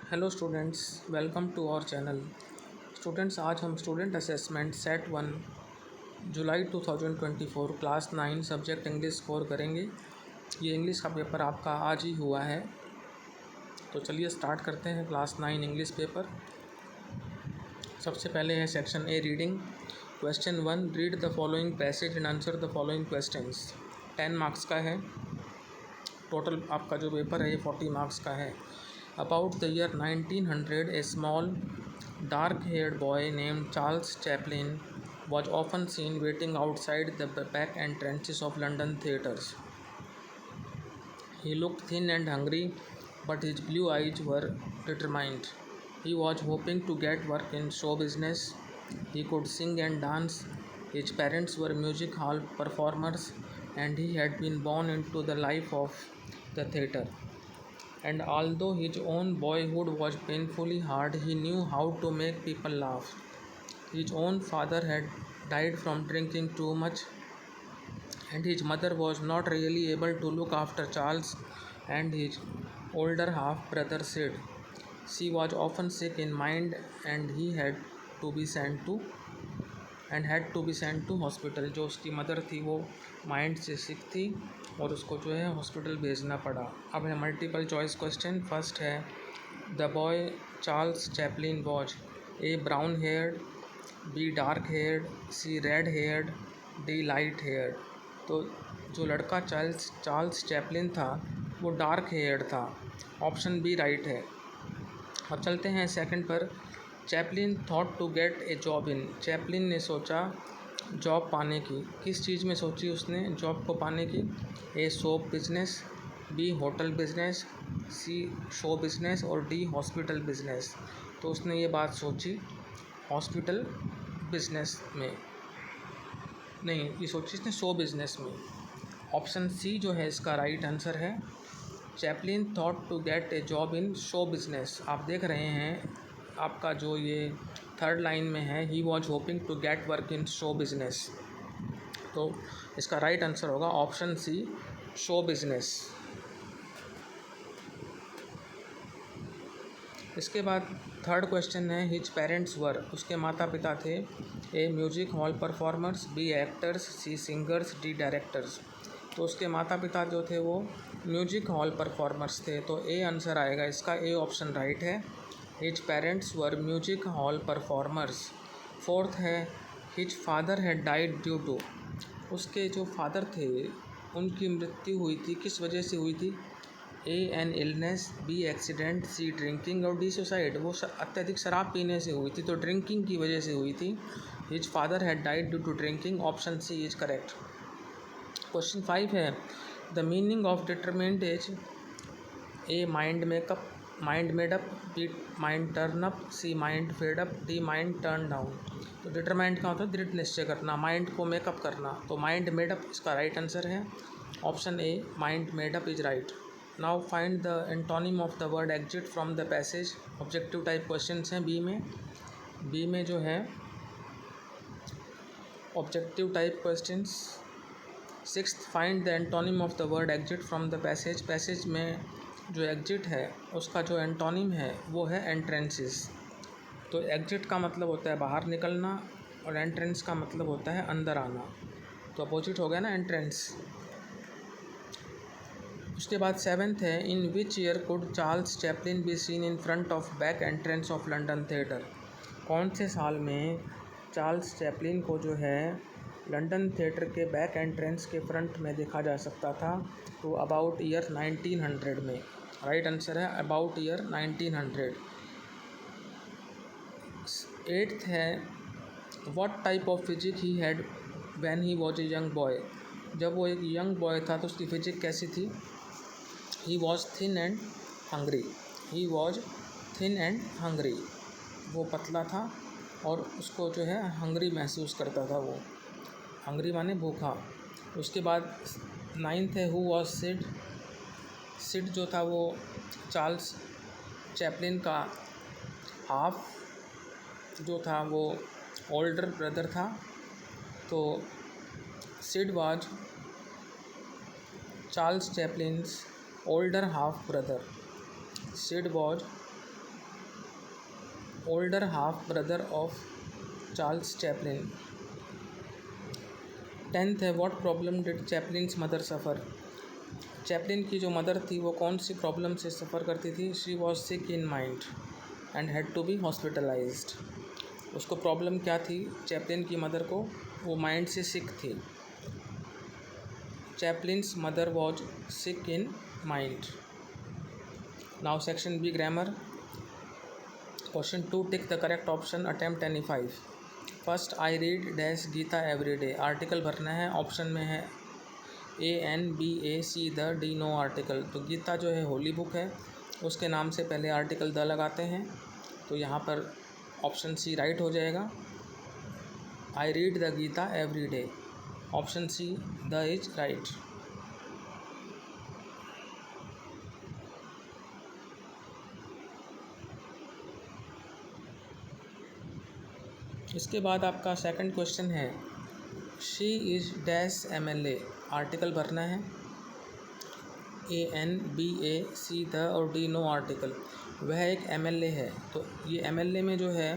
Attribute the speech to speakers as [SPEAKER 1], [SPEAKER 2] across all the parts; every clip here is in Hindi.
[SPEAKER 1] Hello students, welcome to our channel. Students, आज हम स्टूडेंट असेसमेंट सेट 1 जुलाई 2024 क्लास 9 सब्जेक्ट इंग्लिश स्कोर करेंगे। ये इंग्लिश का पेपर आपका आज ही हुआ है, तो चलिए स्टार्ट करते हैं क्लास 9 इंग्लिश पेपर। सबसे पहले है section A reading. Question 1, read the following passage and answer the following questions. 10 marks का है। टोटल आपका जो पेपर है ये 40 मार्क्स का है। About the year 1900, a small, dark-haired boy named Charles Chaplin was often seen waiting outside the back entrances of London theatres. He looked thin and hungry, but his blue eyes were determined. He was hoping to get work in show business. He could sing and dance. His parents were music hall performers, and he had been born into the life of the theatre. And although his own boyhood was painfully hard, he knew how to make people laugh. His own father had died from drinking too much, and his mother was not really able to look after Charles and his older half brother Sid. She was often sick in mind, and he to be sent to had to be sent to hospital. जो उसकी मदर थी वो माइंड से सिक थी और उसको जो है हॉस्पिटल भेजना पड़ा। अब है मल्टीपल चॉइस क्वेश्चन। फर्स्ट है, the boy Charles Chaplin was A brown haired, B dark haired, C red haired, D light haired. तो जो लड़का चार्ल्स चैपलिन था वो डार्क हेयर्ड था। ऑप्शन बी राइट है। अब चलते हैं सेकंड पर। Chaplin thought to get a job in. Chaplin ने सोचा जॉब पाने की। किस चीज़ में सोची उसने जॉब को पाने की? A soap business, B hotel business, C show business और डी हॉस्पिटल बिजनेस। तो उसने ये बात सोची हॉस्पिटल बिजनेस में नहीं, ये सोची इसने शो बिजनेस में। ऑप्शन सी जो है इसका राइट आंसर है। Chaplin thought to get a job in show business. आप देख रहे हैं आपका जो ये थर्ड लाइन में है, he was hoping to get work in show business. तो इसका राइट आंसर होगा ऑप्शन सी, शो बिजनेस। इसके बाद थर्ड क्वेश्चन है, हिज पेरेंट्स वर। उसके माता पिता थे A music hall performers, B actors, C singers, D directors. तो उसके माता पिता जो थे वो म्यूजिक हॉल परफॉर्मर्स थे। तो ए आंसर आएगा इसका, ए ऑप्शन राइट है। His parents were music hall performers. Fourth है, his father had died due to. उसके जो फादर थे उनकी मृत्यु हुई थी, किस वजह से हुई थी? A an illness, B accident, C drinking और डी सुसाइड। वो अत्यधिक शराब पीने से हुई थी, तो ड्रिंकिंग की वजह से हुई थी। His father had died due to drinking. Option C is correct. Question 5 है, the meaning of determinant is A mind make up, mind made up, B mind turn up, C mind fed up, D mind turn down. तो डिटरमाइंड का मतलब दृढ़ निश्चय करना, माइंड को मेकअप करना। तो माइंड मेड अप इसका राइट आंसर है। Option a mind made up is right. Now find the antonym of the word exit from the passage. Objective type question हैं बी में जो है objective type questions. Sixth, find the antonym of the word exit from the passage. Passage में जो एग्जिट है उसका जो एंटोनिम है वो है एंट्रेंसेस। तो एग्जिट का मतलब होता है बाहर निकलना और एंट्रेंस का मतलब होता है अंदर आना। तो अपोजिट हो गया ना एंट्रेंस। उसके बाद सेवेंथ है, in which year could Charles Chaplin be seen in front of back entrance of London theatre. कौन से साल में चार्ल्स चैपलिन को जो है लंदन थिएटर के बैक एंट्रेंस के फ्रंट में देखा जा सकता था? तो अबाउट ईयर 1900 में। राइट आंसर है अबाउट ईयर 1900। एट्थ है, what type of physique he had when he was a young boy. जब वो एक यंग बॉय था तो उसकी फिजिक कैसी थी? He was thin and hungry. He was thin and hungry. वो पतला था और उसको जो है हंग्री महसूस करता था वो। हंग्री माने भूखा। उसके बाद नाइन्थ है, हु वॉज सिड। सिड जो था वो चार्ल्स चैपलिन का हाफ जो था वो ओल्डर ब्रदर था। तो Sid was Charles Chaplin's older half brother. Sid was older half brother of Charles Chaplin. 10th है, what problem did Chaplin's mother suffer. Chaplin की जो मदर थी वो कौन सी प्रॉब्लम से सफ़र करती थी। She was sick in mind and had to be hospitalised. उसको प्रॉब्लम क्या थी चैपलिन की मदर को, वो माइंड से सिक थी। Chaplin's mother was sick in mind. Now section B grammar. Question 2, tick the correct option, attempt any 5। First, I read dash Gita every day. Article भरना है, ऑप्शन में है ANBA, C द, D नो आर्टिकल। तो गीता जो है होली बुक है, उसके नाम से पहले आर्टिकल द लगाते हैं, तो यहाँ पर ऑप्शन सी राइट हो जाएगा। I read the Gita every day, option C the is right. इसके बाद आपका सेकंड क्वेश्चन है, she is dash MLA। Article भरना है, ANBA, C द और D नो आर्टिकल। वह एक MLA है। तो ये MLA में जो है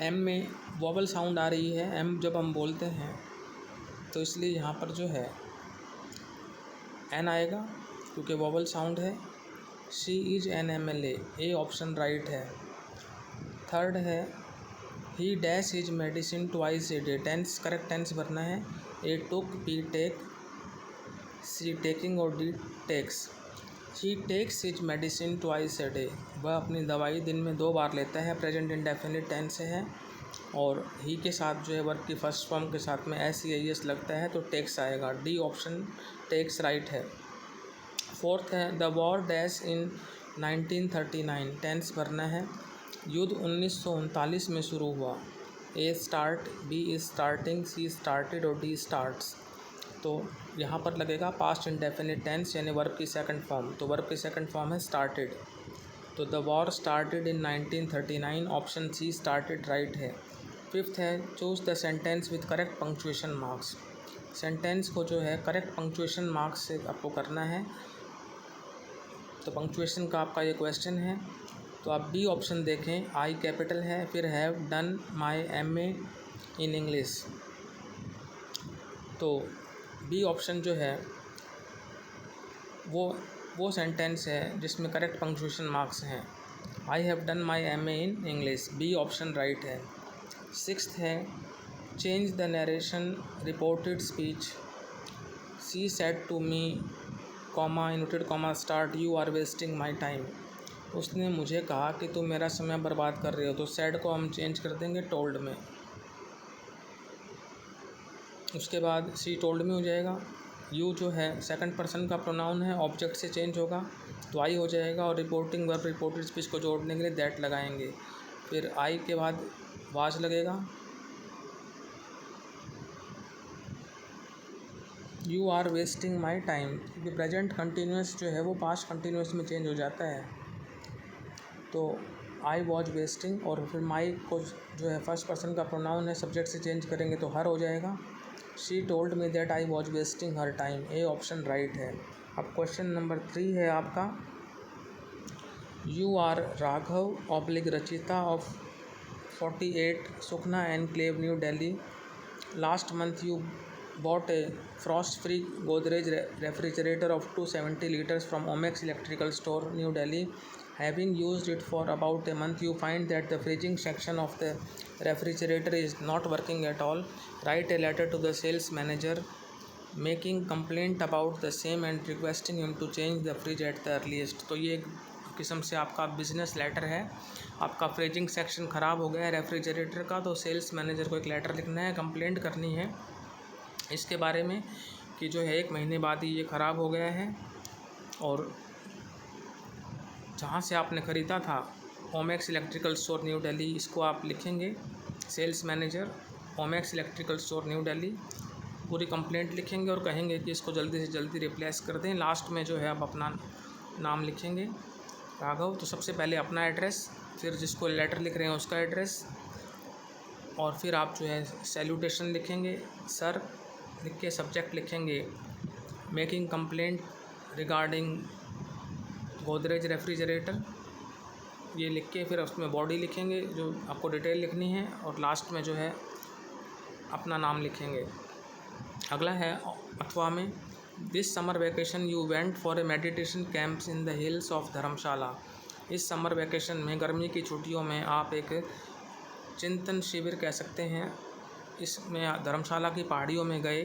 [SPEAKER 1] M में वॉवल साउंड आ रही है, M जब हम बोलते हैं तो इसलिए यहाँ पर जो है N आएगा क्योंकि वॉवल साउंड है। She is an MLA, A option right है। थर्ड है, he dash his medicine twice a day. Tense correct tense भरना है, A took, B take, C taking और D takes. He takes his medicine twice a day. वह अपनी दवाई दिन में 2 बार लेता है, प्रेजेंट इंडेफिनिट टेंस है। और ही के साथ जो है वर्ब की फर्स्ट फॉर्म के साथ में SEIS लगता है तो टेक्स आएगा। D ऑप्शन टेक्स राइट है। फोर्थ है, the war dash in 1939। Tense भरना है, युद्ध 1939 में शुरू हुआ। A start, B is starting, C started और D स्टार्ट्स। तो यहाँ पर लगेगा पास्ट इंडेफिनिट टेंस यानी वर्ब की सेकंड फॉर्म। तो वर्ब की सेकंड फॉर्म है स्टार्टेड। तो the war started in 1939, option C started right है। फिफ्थ है, choose the sentence with correct punctuation marks. Sentence को जो है करेक्ट पंक्चुएशन मार्क्स से आपको करना है। तो पंक्चुएशन का आपका ये क्वेश्चन है। तो आप B ऑप्शन देखें, I कैपिटल है, फिर have done my MA in English. तो B ऑप्शन जो है वो सेंटेंस है जिसमें करेक्ट पंक्चुएशन मार्क्स हैं। I have done my MA in English, B option right है। सिक्स्थ है, change the narration reported speech. She said to me, comma inverted comma start, you are wasting my time. उसने मुझे कहा कि तुम मेरा समय बर्बाद कर रहे हो। तो सैड को हम चेंज कर देंगे टोल्ड में। उसके बाद सी टोल्ड में हो जाएगा। यू जो है सेकंड पर्सन का प्रोनाउन है, ऑब्जेक्ट से चेंज होगा तो आई हो जाएगा। और रिपोर्टिंग वर्ब रिपोर्टेड स्पीच को जोड़ने के लिए दैट लगाएंगे। फिर आई के बाद वाज लगेगा। You are wasting my time, क्योंकि प्रेजेंट कंटिन्यूस जो है वो पास्ट कंटिन्यूस में चेंज हो जाता है। तो आई वॉज वेस्टिंग, और फिर माई को जो है फर्स्ट पर्सन का प्रोनाउन है, सब्जेक्ट से चेंज करेंगे तो हर हो जाएगा। She told me that I was wasting her time, A option right है। अब क्वेश्चन नंबर 3 है आपका, you are Raghav oblique Rachita of 48 Sukhna enclave New Delhi. Last month you bought a frost-free Godrej refrigerator of 270 liters from Omex Electrical Store, New Delhi. Having used it for about a month, you find that the freezing section of the refrigerator is not working at all. Write a letter to the sales manager making complaint about the same and requesting him to change the fridge at the earliest. तो ये एक किस्म से आपका बिजनेस लेटर है। आपका फ्रीजिंग सेक्शन ख़राब हो गया है रेफ्रिजरेटर का, तो सेल्स मैनेजर को एक लेटर लिखना है, कंप्लेंट करनी है इसके बारे में कि जो है 1 महीने बाद ही ये ख़राब हो गया है। और जहाँ से आपने ख़रीदा था ओमेक्स इलेक्ट्रिकल स्टोर न्यू दिल्ली, इसको आप लिखेंगे sales manager Omex electrical store New Delhi, पूरी कंप्लेंट लिखेंगे और कहेंगे कि इसको जल्दी से जल्दी रिप्लेस कर दें। लास्ट में जो है आप अपना नाम लिखेंगे राघव। तो सबसे पहले अपना एड्रेस, फिर जिसको लेटर लिख रहे हैं उसका एड्रेस, और फिर आप जो है सैल्यूटेशन लिखेंगे सर लिख के, सब्जेक्ट लिखेंगे making complaint regarding Godrej refrigerator, ये लिख के फिर उसमें बॉडी लिखेंगे जो आपको डिटेल लिखनी है, और लास्ट में जो है अपना नाम लिखेंगे। अगला है अथवा में, this summer vacation you went for a meditation camps in the hills of Dharamshala. इस समर वैकेशन में, गर्मी की छुट्टियों में, आप एक चिंतन शिविर कह सकते हैं, इसमें धर्मशाला की पहाड़ियों में गए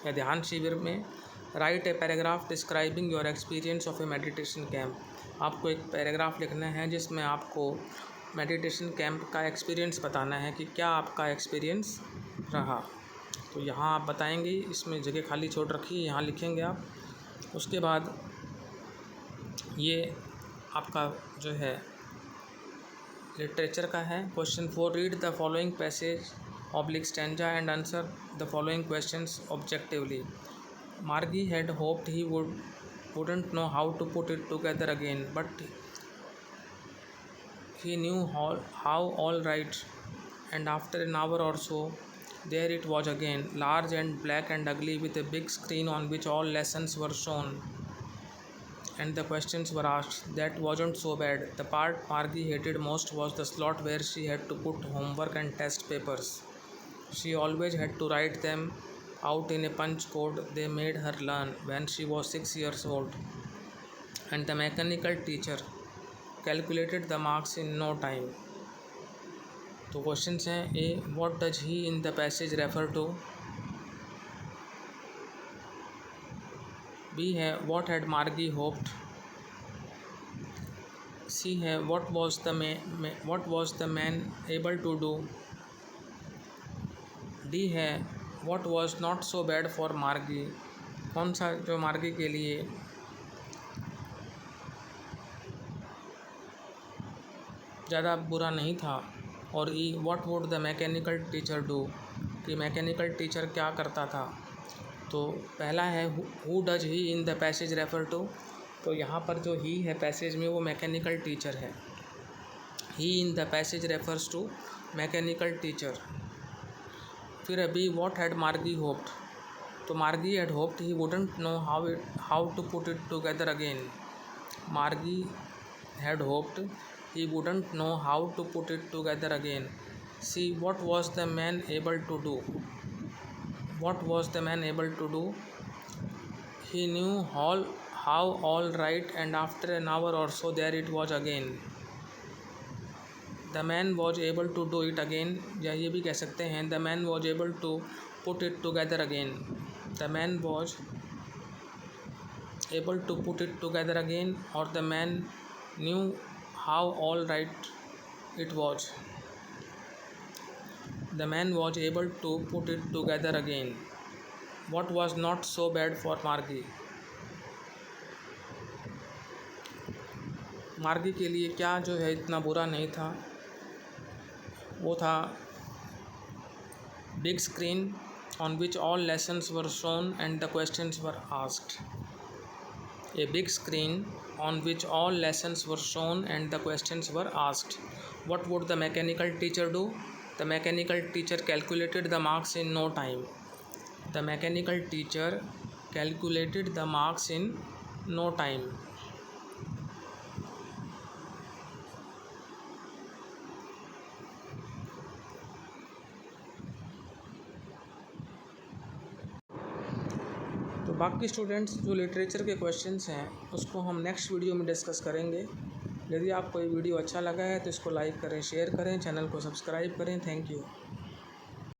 [SPEAKER 1] या ध्यान शिविर में। Right a paragraph describing your experience of A meditation camp. आपको एक पैराग्राफ लिखना है जिसमें आपको मेडिटेशन कैंप का एक्सपीरियंस बताना है कि क्या आपका एक्सपीरियंस रहा। तो यहाँ आप बताएंगे, इसमें जगह खाली छोड़ रखी है, यहाँ लिखेंगे आप। उसके बाद ये आपका जो है लिटरेचर का है। Question 4, read the following passage oblique stanza and answer the following questions objectively. Margie had hoped he wouldn't know how to put it together again, but he knew how all right, and after an hour or so, there it was again, large and black and ugly, with a big screen on which all lessons were shown and the questions were asked. That wasn't so bad. The part Margie hated most was the slot where she had to put homework and test papers. She always had to write them out in a punch code they made her learn when she was 6 years old, and the mechanical teacher calculated the marks in no time. तो क्वेश्चंस हैं, A what does he in the passage refer to, B है what had Margie hoped, C है what was the man able to do, D है what was not so bad for Margie, कौन सा जो मार्गी के लिए ज़्यादा बुरा नहीं था, और E what would the mechanical teacher do, कि मैकेनिकल टीचर क्या करता था। तो पहला है who does he in the passage refer to, तो यहाँ पर जो ही है पैसेज में वो मैकेनिकल टीचर है। He in the passage refers to mechanical teacher. फिर अभी व्हाट हैड मार्गी होप्ड, तो Margie had hoped he wouldn't know how to put it together again. Margie had hoped he wouldn't know how to put it together again. See, what was the man able to do? What was the man able to do? He knew how all right, and after an hour or so there it was again. The man was able to do it again, या ये भी कह सकते हैं the man was able to put it together again. The man was able to put it together again, or the man knew how all right it was. The man was able to put it together again. What was not so bad for Margie? मार्गी के लिए क्या जो है इतना बुरा नहीं था, वो था big screen on which all lessons were shown and the questions were asked. A big screen on which all lessons were shown and the questions were asked. What would the mechanical teacher do? The mechanical teacher calculated the marks in no time. The mechanical teacher calculated the marks in no time. तो बाकी स्टूडेंट्स जो लिटरेचर के क्वेश्चंस हैं उसको हम नेक्स्ट वीडियो में डिस्कस करेंगे। यदि आपको ये वीडियो अच्छा लगा है तो इसको लाइक करें, शेयर करें, चैनल को सब्सक्राइब करें। Thank you.